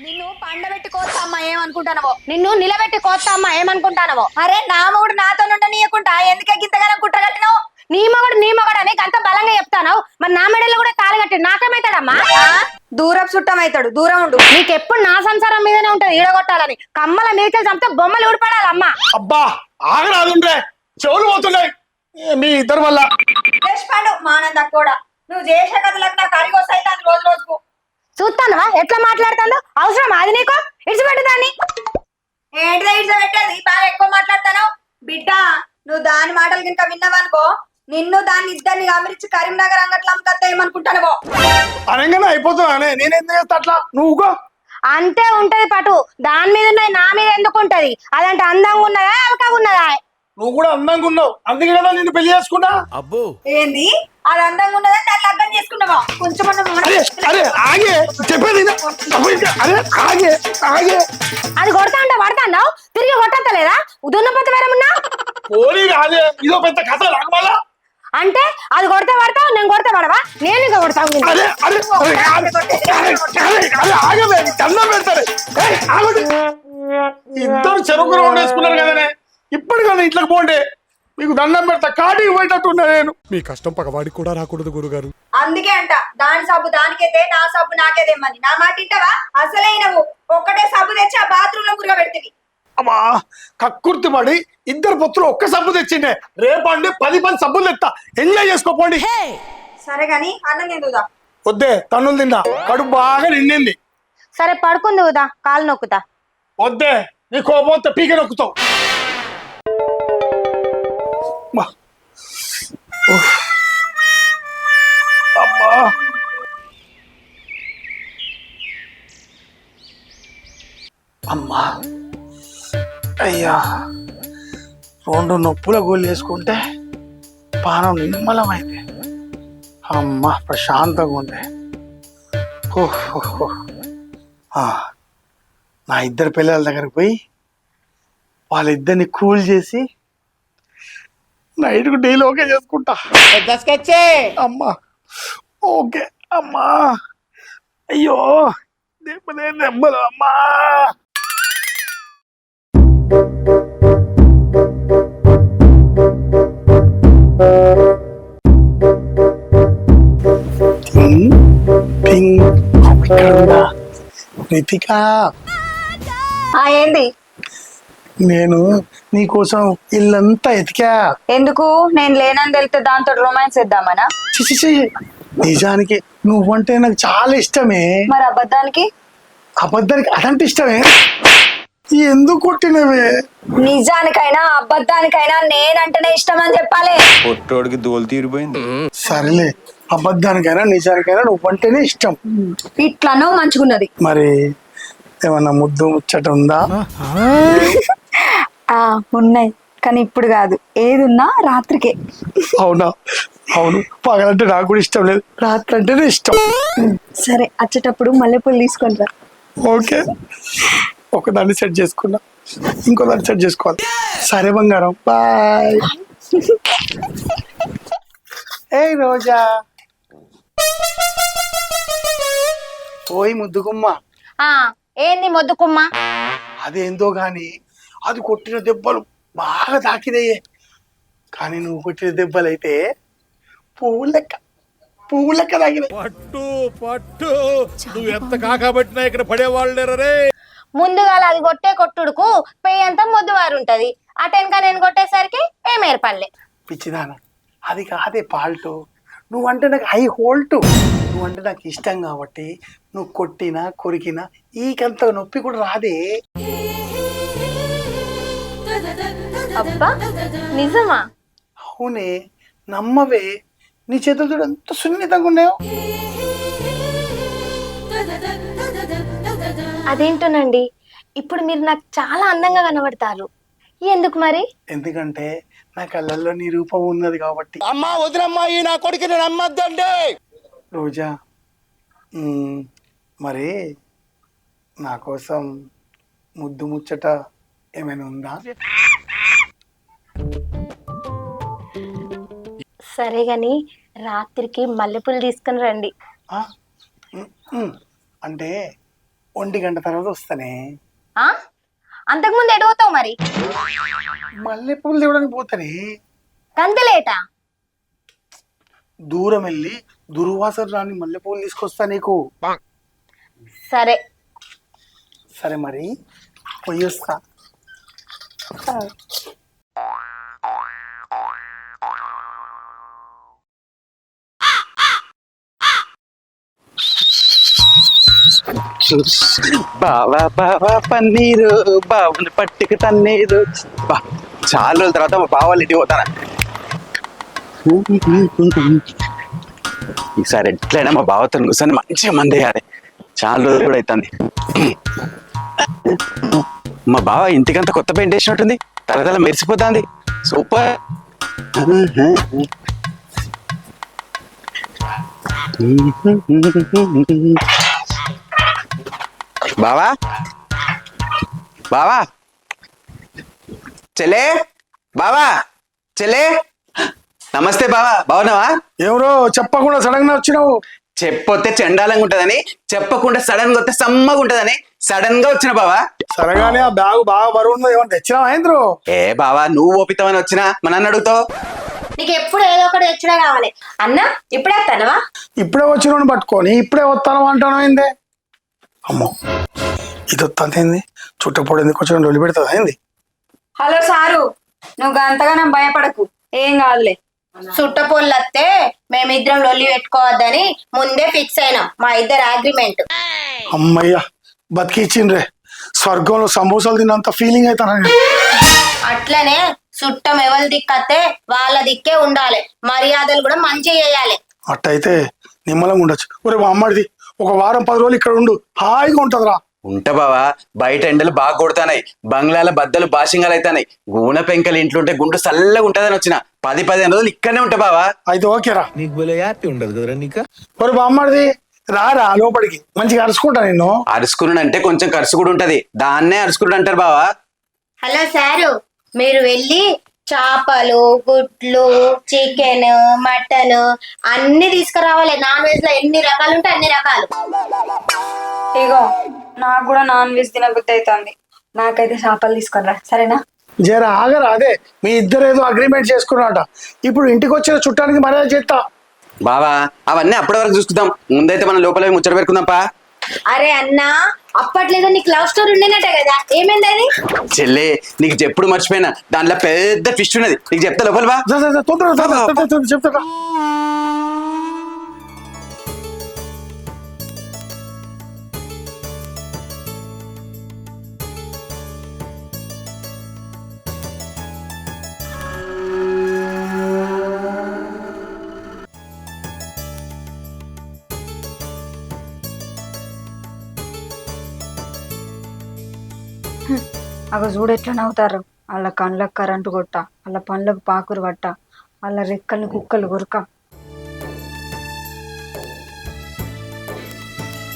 నిన్ను పండబెట్టి కోస్తా అమ్మా ఏమనుకుంటానవో, నిన్ను నిలబెట్టి కోస్తా అమ్మా ఏమనుకుంటానవో. అరే నా మొగుడు నాతో ఉండనీయకుండా ఎందుకే గింతగానం కుట్ర కట్టినావు? నీ మొగుడు అని అంత బలంగా చెప్తాను. మరి నా మెడలో కూడా తాళి కట్టి నాకేమైతాడమ్మా? దూరం చుట్టం అవుతాడు, దూరం ఉండు. నీకెప్పుడు నా సంసారం మీదనే ఉంటది ఈడగొట్టాలని. కమ్మల మీదకి చంపితే బొమ్మలు ఊడిపడాలమ్మా. అబ్బా ఆగరాదుండ్రే, చెవులు పోతున్నాయి మీ ఇద్దరు వల్ల. పండు మానంద కూడా నువ్వు చేసే కథలకు నాకు అరిగొస్తాయి రోజు రోజుకు. చూస్తానవా ఎట్లా మాట్లాడుతాను? అవసరం అది నీకు? ఇడిచిపెట్టు దాన్ని. ఏంటిదా ఇడిచిపెట్టేది? బాగా ఎక్కువ మాట్లాడతాను బిడ్డ. నువ్వు దాని మాటలు కింద విన్నావనుకో, నిన్ను దాన్ని ఇద్దరిని గమనించి కరీంనగర్ అంగట్లో అమ్మకత్తా ఏమనుకుంటానవో. అనగానే అయిపోతున్నా, నేనేం చేస్తా అట్లా నువ్వుకో. అంతే ఉంటది పటు. దాని మీద ఉన్నది నా మీద ఎందుకు ఉంటది? అదంటే అందంగా ఉన్నదా అలకగా ఉన్నదా? నువ్వు కూడా అందంగా ఉన్నావు, అందుకే కదా నిన్ను పెళ్లి చేసుకున్నా. అబ్బో ఏంది అది అందంగా ఉన్నదని దాన్ని లగ్గం చేసుకున్నావా? కొంచెం అరే ఆగే చెప్పేది విను. అరే ఆగే ఆగే. అది కొడతా అంటే పడతాండావు, తిరిగి కొట్టలేదా? దున్నపోత వేరమున్నా పోనీ రాలే, ఇదో పెద్ద కథ నాకు మళ్ళా. అంటే అది కొడితే పడతావు, నేను కొడితే పడవా? నేను ఇంకా కొడతావు. అరే అరే అరే ఆగలే, దండం పెడతారు. ఇద్దరు చెరుకు రౌండ్ వేసుకున్నారు కదనే, ఇప్పటికన్నా ఇంట్లోకి పోండి, మీకు దండం పెడతా. కాటికి పోయేటట్టున్నా నేను. మీ కష్టం పగవాడికి కూడా రాకూడదు గురుగారు. అందుకే అంట దాని సబ్బు దానికైతే నా సబ్బు నాకేదేమని. నా మాట ఇంటవా? అసలైనవు ఒక్కటే సబ్బు తెచ్చి ఆ బాత్రూమ్ లో గురగ పెడుతుంది. అమ్మా కక్కుర్తి పడి ఇద్దరు పొత్తులు ఒక్క సబ్బు తెచ్చిండే, రేపండి 10 సబ్బులు తెస్తా, ఎంజాయ్ చేసుకోపోండి. సరే గాని అన్నం తిందుదా? వద్దే, తన్నులు తిన్నా, కడుపు బాగా నిండింది. సరే పడుకుంది ఉదా, కాలు నొక్కుతా. వద్దే, నీ కోపం పీక నొక్కుతావు. అమ్మా అమ్మా అయ్యా, 2 నొప్పుల గోళ్ళు వేసుకుంటే పానం నిమ్మలమైంది. అమ్మా ప్రశాంతంగా ఉంది. నా ఇద్దరు పిల్లల దగ్గరికి పోయి వాళ్ళిద్దరిని కూల్ చేసి నైట్కు డైలీ ఓకే చేసుకుంటా. అమ్మా ఓకే అమ్మా. అయ్యో దెబ్బలు అమ్మా. రితిక ఏంది? నేను నీకోసం ఇల్లంతా ఎతికా. ఎందుకు? నేను లేనని తెలితే దాంతో రొమాన్స్ ఇద్దామనా? చిచి, నిజానికి నువ్వంటే నాకు చాలా ఇష్టమే. మరి అబద్ధానికి? అబద్ధానికి అదంటే ఇష్టమే. ఎందుకు కొట్టినవే? నిజానికైనా అబద్ధానికైనా నేనంటేనే ఇష్టం అని చెప్పాలి. పొట్టోడికి దోలు తీరిపోయింది. సరేలే, అబద్ధానికైనా నిజానికైనా నువ్వంటేనే ఇష్టం. ఇట్లనో మంచుకున్నది. మరి ఏమన్నా ముద్దు ముచ్చట ఉందా? ఉన్నాయి, కానీ ఇప్పుడు కాదు. ఏదున్నా రాత్రికే. అవునా? అవును, పగలంటే నాకు కూడా ఇష్టం లేదు, రాత్రి అంటేనే ఇష్టం. సరే వచ్చేటప్పుడు మల్లెపూలు తీసుకొని రా. ఓకే, ఒకదాన్ని సెట్ చేసుకున్నా, ఇంకో దాన్ని సెట్ చేసుకోవాలి. సరే బంగారం, బాయ్. ఏ రోజా, ఓయ్ ముద్దుగుమ్మ. ఏంది మొద్దుకుమ్మ? అదేందో గాని అది కొట్టిన దెబ్బలు బాగా తాకినయ్యే, కానీ నువ్వు కొట్టిన దెబ్బలు అయితే పువ్వు లెక్క తాకినాయి. పట్టు పట్టు, నువ్వు ఎంత కాకబట్టినా ఇక్కడ పడేవాళ్ళే. ముందుగా అది కొట్టే కొట్టుడుకు పెయ్యంతా మొద్దువారు ఉంటది. అటెనక నేను కొట్టేసరికి ఏమేర్పల్లె. పిచ్చిదాన, అది కాదే పాల్టు. నువ్వంటే నాకు హై హోల్టు. నువ్వంటే నాకు ఇష్టం కాబట్టి నువ్వు కొట్టినా కొరికినా ఈకంత నొప్పి కూడా రాదే. అబ్బా నిజమా? అవునే, నమ్మవే. నీ చేతులు ఎంత సున్నితంగా ఉన్నాయో. అదేంటోనండి, ఇప్పుడు మీరు నాకు చాలా అందంగా కనబడతారు. ఎందుకు మరి? ఎందుకంటే నా కళ్ళల్లో నీ రూపం ఉన్నది కాబట్టి. అమ్మా వదినమ్మా, ఈ నా కొడుకుని నమ్మద్దండి. రోజా, మరి నా కోసం ముద్దు ముచ్చట ఏమైనా ఉందా? సరే గాని రాత్రికి మల్లెపూలు తీసుకుని రండి. అంటే 1 గంట తర్వాత వస్తానే. ఆ అంతకుముందు ఎటు పోతావు మరి? మల్లెపూలు తేవడానికి పోతానే. కంతలేటా? దూరం వెళ్ళి దుర్వాసన రాని మల్లెపూలు తీసుకొస్తా నీకు. సరే సరే మరి పోయి వస్తా. బావా బావా పన్నీరు బావుని పట్టుకు తన్నీరు. బా చాలా రోజుల తర్వాత మా బావ వాళ్ళ ఇంటికి పోతానా. ఈసారి ఎట్లయినా మా బావతో కూర్చొని మంచిగా మంది వేయాలి. చాలా రోజులు కూడా అవుతుంది. మా బావ ఇంటికంతా కొత్త పెయింట్ వేసినట్టుంది, తల మెరిసిపోతుంది. సూపర్. బావా బావా చెలే బావా చెలే నమస్తే బావా, బావున్నావా? ఎవరో చెప్పకుండా సడన్ గా వచ్చినావు. చెప్పొస్తే చండాలంగా ఉంటదని, చెప్పకుండా సడన్ గా వస్తే సమ్మగా ఉంటదని సడన్ గా వచ్చిన బావా. సరగానే ఆ బ్యాగు బాగా బరువు ఉన్నది, ఏమన్నా తెచ్చినావా ఏంద్రు? ఏ బావా నువ్వు ఓపితావని వచ్చినా మన నన్ను అడుగుతావు. నీకు ఎప్పుడు ఏదో ఒకటి తెచ్చుడే కావాలి. అన్న ఇప్పుడే వస్తానవా? ఇప్పుడే వచ్చిన పట్టుకొని ఇప్పుడే వస్తాను అంటాను ఏంది? అమ్మో ఇది వస్తుంది, చుట్టపొడి ఎందుకు వచ్చిన రొలి పెడుతుంది ఏంది? హలో సారు, నువ్వు అంతగానో భయపడకు, ఏం కాదులే. సుట్టపోళ్ళు వస్తే మేమిద్దరం లొల్లి పెట్టుకోవద్దని ముందే ఫిక్స్ అయినాం, మా ఇద్దరు అగ్రిమెంట్. అమ్మయ్యా బతికిచ్చిండ్రే, స్వర్గంలో సమోసాలు తిన్నంత ఫీలింగ్ అవుతాను. అట్లనే చుట్టం ఎవరి దిక్కతే వాళ్ళ దిక్కే ఉండాలి, మర్యాదలు కూడా మంచిగా చేయాలి. అట్టయితే నిమ్మలంగా ఉండొచ్చు. ఒరే మా అమ్మడిది ఒక వారం 10 రోజులు ఇక్కడ ఉండు, హాయిగా ఉంటదిరా. ఉంట బావా, బయట ఎండలు బాగా కొడతానాయి, బంగ్లాల బద్దలు బాషింగాలు అవుతాయి, గూనె పెంకలు ఇంట్లో ఉంటే గుండు చల్లగా ఉంటదని వచ్చిన 10-15 రోజులు ఇక్కడనే ఉంటా బావా. అయితే ఓకేరా. నీకు భలే హ్యాపీ ఉండదు కదరా నీకు. ఒరే మా అమ్మడిది రారా లోపలికి, మంచిగా అరుచుకుంటా నిన్ను. అరుసుకున్నాడు అంటే కొంచెం ఖర్చు కూడా ఉంటది, దాన్నే అరుసుకున్నాడు అంటారు బావా. హలో సారు, మీరు వెళ్ళి చేపలు, గుడ్లు, చికెన్, మటన్ అన్ని తీసుకురావాలి. నాన్ వెజ్ లో ఎన్ని రకాలు ఉంటే అన్ని రకాలు. ఇగో నాకు కూడా నాన్ వెజ్ తినబుద్ధి అవుతుంది, నాకైతే చేపలు తీసుకురా సరేనా? జర ఆగరా, అదే మీ ఇద్దరు ఏదో అగ్రిమెంట్ చేసుకున్నారట, ఇప్పుడు ఇంటికి వచ్చిన చుట్టానికి మర్యాద చేస్తా. బావా అవన్నీ అప్పటి వరకు చూసుకుందాం, ముందైతే మనం లోపల ముచ్చట పెట్టుకుందాంపా. అరే అన్నా, అప్పట్లేదో నీకు లవ్ స్టోరీ ఉండేనట్టే కదా, ఏమైంది అది? చెల్లే నీకు చెప్పుడు మర్చిపోయినా, దాంట్లో పెద్ద ఫిష్ ఉన్నది, నీకు చెప్తా లోపల బా. తొందరగా చెప్తా. అగ చూడు ఎట్లా నవ్వుతారు, వాళ్ళ కళ్ళకు కరెంటు కొట్ట, వాళ్ళ పండ్లకు పాకురు పట్ట, వాళ్ళ రెక్కల్ని కుక్కలు కొరక,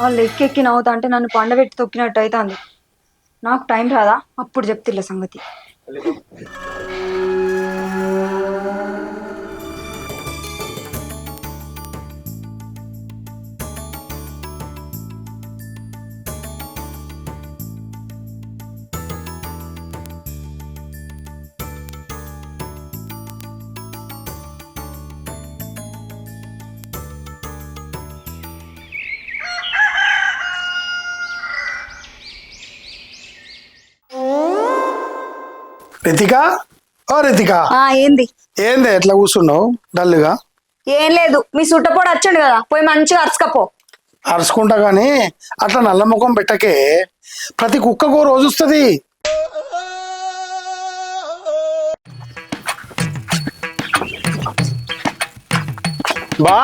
వాళ్ళు ఎక్కెక్కి నవ్వుతా అంటే నన్ను పండబెట్టి తొక్కినట్టు అవుతుంది. నాకు టైం రాదా అప్పుడు చెప్తిల్ల సంగతి. రితికా, ఓ రితికా, ఏంది ఏంది ఎట్లా కూర్చున్నావు డల్గా? ఏం లేదు, మీ సుట్టపోడు వచ్చండు కదా, పోయి మంచిగా అరుచుకపో. అరుచుకుంటా గానీ అట్లా నల్ల ముఖం పెట్టకే, ప్రతి కుక్కకు రోజు వస్తుంది. బా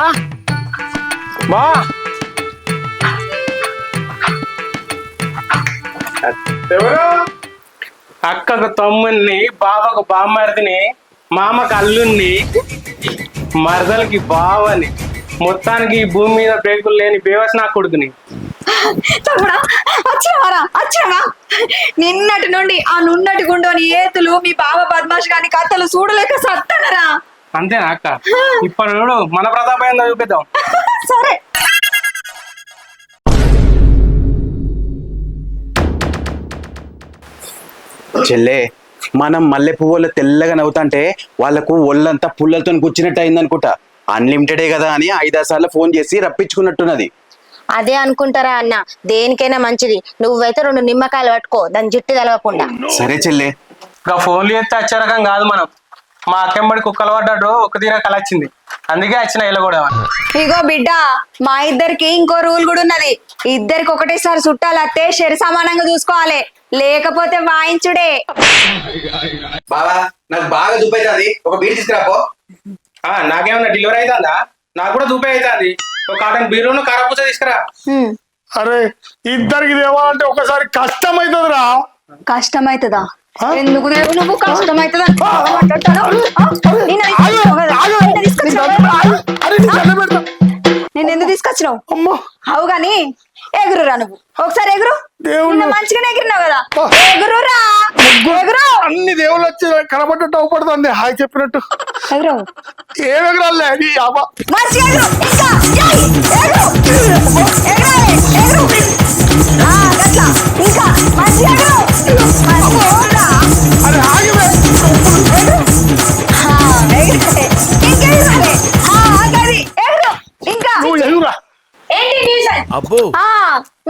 బా ఎవరు? అక్కకు తమ్ముని, బావకు బామ్మర్దిని, మామకు అల్లుణ్ణి, మరదలకి బావని, మొత్తానికి ఈ భూమి మీద బ్రేకులు లేని బేవస్ నా కొడుకుని. తమ్ముడా వచ్చినవారా, వచ్చినవా? నిన్నటి నుండి ఆ నున్నటి గుండోని ఏతులు, మీ బావ బద్మాష్ గాని కథలు చూడలేక సత్తనరా. అంతేనా అక్క? ఇప్పుడు మన ప్రతాపం ఏందో చూపిద్దాం. సరే చెల్లే మనం మల్లె పువ్వుల తెల్లగా నవ్వుతుంటే వాళ్ళకు ఒళ్ళంతా పుల్లలతో కూర్చున్నట్టు అయింది అనుకుంటా. అన్లిమిటెడే కదా అని 5-6 సార్లు ఫోన్ చేసి రప్పించుకున్నట్టున్నది. అదే అనుకుంటారా అన్న, దేనికైనా మంచిది. నువ్వైతే 2 నిమ్మకాయలు పట్టుకో, దాని జుట్టు తలగకుండా. సరే చెల్లే. ఇంకా ఫోన్లు చేస్తే వచ్చే రకం కాదు మనం. మా అక్కెంబడి కుక్కలు పడ్డాడు ఒక తీరా కలొచ్చింది, అందుకే వచ్చిన ఇలా కూడా. ఇగో బిడ్డ, మా ఇద్దరికి ఇంకో రూల్ కూడా ఉన్నది. ఇద్దరికి ఒకటేసారి చుట్టాలు అత్తే షెరి సమానంగా చూసుకోవాలి, లేకపోతే వాయించుడే. బావా నాకు బాగా చూపైతుంది, ఒక బీర్ తీసుకురాపో. నాకేమన్నా డెలివరీ అవుతుందా? నాకు కూడా చూపే అవుతుంది. ఒక కాటన్ బీరును కారపూస తీసుకురా. అరే ఇద్దరికి తేవాలంటే ఒకసారి కష్టమైతుందిరా. కష్టమైతుందా? ఎందుకు దేవు నువ్వు కష్టమైతుందా? నేను ఎందుకు తీసుకొచ్చినావు? అమ్మా అవు గాని ఎగురురా, నువ్వు ఒకసారి ఎగురు. దేవుళ్ళు. మంచిగానే ఎగిరినావు కదా, ఎగురురా ఎగురు. అన్ని దేవుళ్ళు వచ్చి కనబడ్డట్టు అవుపడుతుంది. హాయ్ చెప్పినట్టు ఎగురు, ఏం ఎగరాలే నీ అబ్బా. మంచిగా ఎగురు. ఇంకా ఏయ్, ఎగురు ఎగరాలి, ఎగురు. అట్లా ఇంకా మంచిగా ఎగురు. మంచిగా అరే ఆగివే. ఇంకా నువ్వు ఎగురా. ఏంటి న్యూసన్? అబ్బో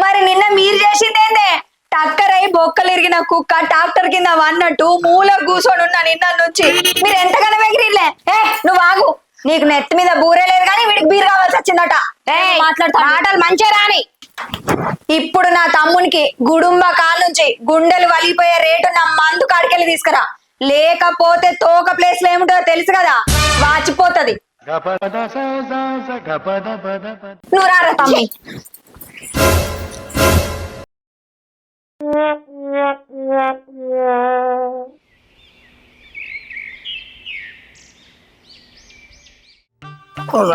మరి నిన్న మీరు చేసిందేందే? టక్కర్ అయి బొక్కలు ఇరిగిన కుక్క ట్రాక్టర్ కింద వన్నట్టు మూల కూర్చొని ఉన్నా నిన్న నుంచి. మీరు ఎంతగానో ఎగిరిలే. నువ్వు ఆగు, నీకు నెత్తి మీద బూరే లేదు కానీ వీడికి బీర్ కావాల్సి వచ్చిందట. మాట్లాడతా, మాటలు మంచిగా రాని. ఇప్పుడు నా తమ్మునికి గుడుంబ కాల్ నుంచి గుండెలు వలిగిపోయే రేటు నా మందు కాడికెళ్ళి తీసుకురా, లేకపోతే తోక ప్లేస్ లో ఏముంటుందో తెలుసు కదా, వాచిపోతది. నువ్వు రారా తమ్మి.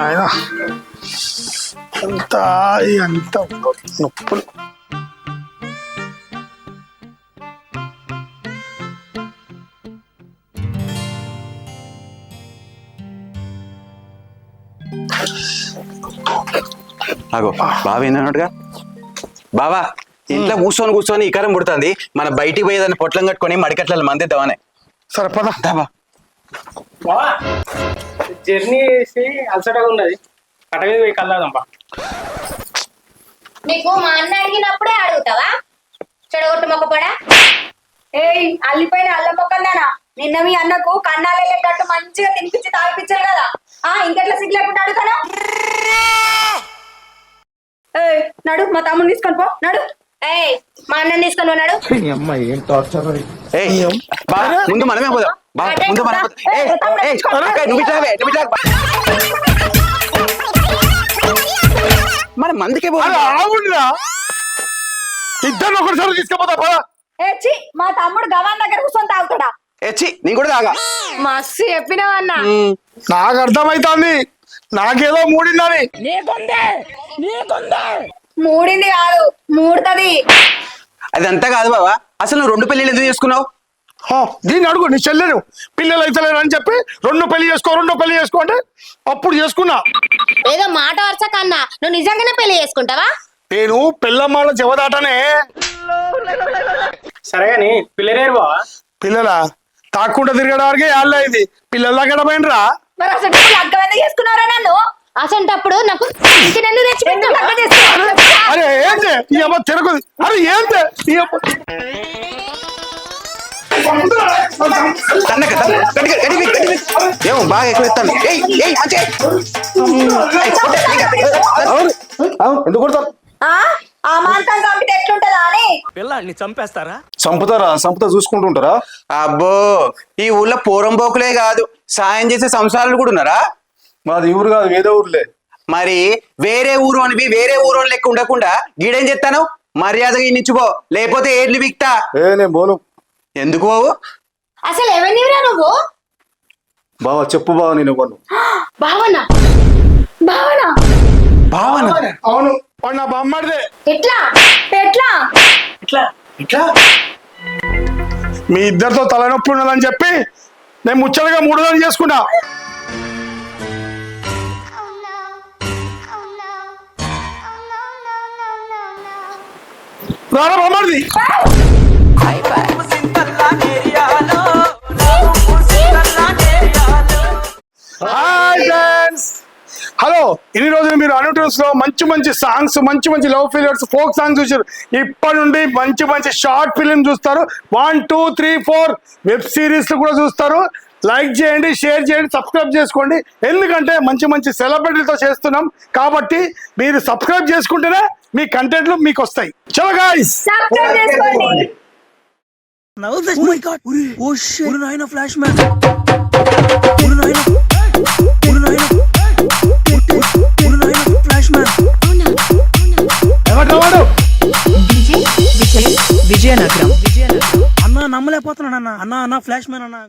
ఆయన అంతా అంత నొప్పులు. అగో బావ ఏందన్నట్టుగా. బావా ఇంట్లో కూర్చొని ఇకారం పుడుతుంది, మన బయటికి పోయేదాన్ని పొట్లం కట్టుకొని మడికట్ల మందిద్దామనే. సరే పద. దాబా జర్నీ చేసి అలసటగా ఉన్నది, అట మీద పోయి కల్లాదంపా. నీకు మా అన్న అడిగినప్పుడే అడుగుతావా? చెడగొట్టు మొక్కపడా. ఏయ్ అల్లిపోయిన అల్లం మొక్కన్నానా, నిన్న మీ అన్నకు కన్నాలు వెళ్ళేటట్టు మంచిగా తినిపించి తాగిపించారు కదా, ఇంకెట్లా సిగ్గు లేకుండా అడుగుతాను. నడు, మా తమ్ముని తీసుకొని పో, నడు. ఏయ్ మా అన్నని తీసుకొని ఉన్నాడు. ముందు మనమే పోదాం. ముందు మనం నువ్వు మన మందికే ఆవురా ఇద్దరు ఒకరిసారి తీసుకుపోతా పద. ఏచి మా తమ్ముడు గవాన్ దగ్గర కూర్చొని తాగుతాడా? ఏచి నేను కూడా తాగా. మస్తు చెప్పినావు అన్న. నాకు అర్థమైతుంది, నాకేదో మూడిందని. మూడింది కాదు, మూడుతది. అదంతా కాదు బావా, అసలు నువ్వు 2 పెళ్ళిళ్ళు ఎందుకు చేసుకున్నావు? దీన్ని అడుగు, నీ చెల్లెను పిల్లలు అయితలేరు అని చెప్పి 2 పెళ్లి చేసుకో అంటే అప్పుడు చేసుకున్నా. ఏదో మాట వరుస కన్నా, నువ్వు నిజంగానే పెళ్లి చేసుకుంటావా? నేను పిల్లమ్మాళ్ళ చెవదాటనే. సరే గాని పిల్లలేరు బావా. పిల్లల తాక్కుంటా తిరగడానికి యాళ్ళ ఇది పిల్లల దగ్గర పోయినరా. మరి అసలు లగ్గం ఎందుకు చేసుకున్నారా నన్ను? అసంటప్పుడు నాకు ఎందుకు తెచ్చిపెట్టావు? అరే ఏంటి ఈ అమ్మ తిరగదు. అరే ఏంటి ఈ అమ్మ ఏమో బాగా ఎక్కువ ఎత్తాను. ఎందుకు కొడతారు? ఆ మాంసం చంపితే ఎట్లుంటదా అని. పిల్లాన్ని చంపేస్తారా? సంపుతా చూసుకుంటుంటారా? అబ్బో ఈ ఊళ్ళో పోరంబోకులే కాదు, సాయం చేసే సంసారాలు కూడా ఉన్నారా? మాది ఊరు కాదు, వేరే ఊర్లే. మరి వేరే ఊరు అనివి వేరే ఊరు లెక్క ఉండకుండా గీడేం చెప్తాను? మర్యాదగా ఇన్నిచ్చుకో, లేకపోతే ఏడ్లు బిక్తా. నేను బోను. ఎందుకు బావు? అసలు ఎవరినివిరా నువ్వు? బావా చెప్పు బావ, నేను ఇవ్వను. భావనా భావనా భావన? అవును, వాడు నా బామ్మడిదే. ఎట్లా ఎట్లా ఇట్లా ఇట్లా మీ ఇద్దరితో తలనొప్పి ఉన్నదని చెప్పి నేను ముచ్చటగా 3 రోజులు చేసుకున్నా. రారా బామ్మడిది. హలో, ఇన్ని రోజులు మీరు అనుటూస్ లో మంచి మంచి సాంగ్స్, మంచి మంచి లవ్ ఫెయిలియర్స్, ఫోక్ సాంగ్స్ చూసారు. ఇప్పటి నుండి మంచి మంచి షార్ట్ ఫిలిం చూస్తారు. 1, 2, 3, 4 వెబ్ సిరీస్ కూడా చూస్తారు. లైక్ చేయండి, షేర్ చేయండి, సబ్స్క్రైబ్ చేసుకోండి. ఎందుకంటే మంచి మంచి సెలబ్రిటీలతో చేస్తున్నాం కాబట్టి మీరు సబ్స్క్రైబ్ చేసుకుంటేనే మీ కంటెంట్లు మీకు వస్తాయి. చలో గాయ్స్, సబ్స్క్రైబ్ చేసుకోండి. Now this, oh my god! Oh shit! Uru naina flash man! Uru naina flash man! ఎవరు వాడు? విజయనగరం అన్న నమ్మలేకపోతున్నాను అన్న ఫ్లాష్ మ్యాన్ అన్న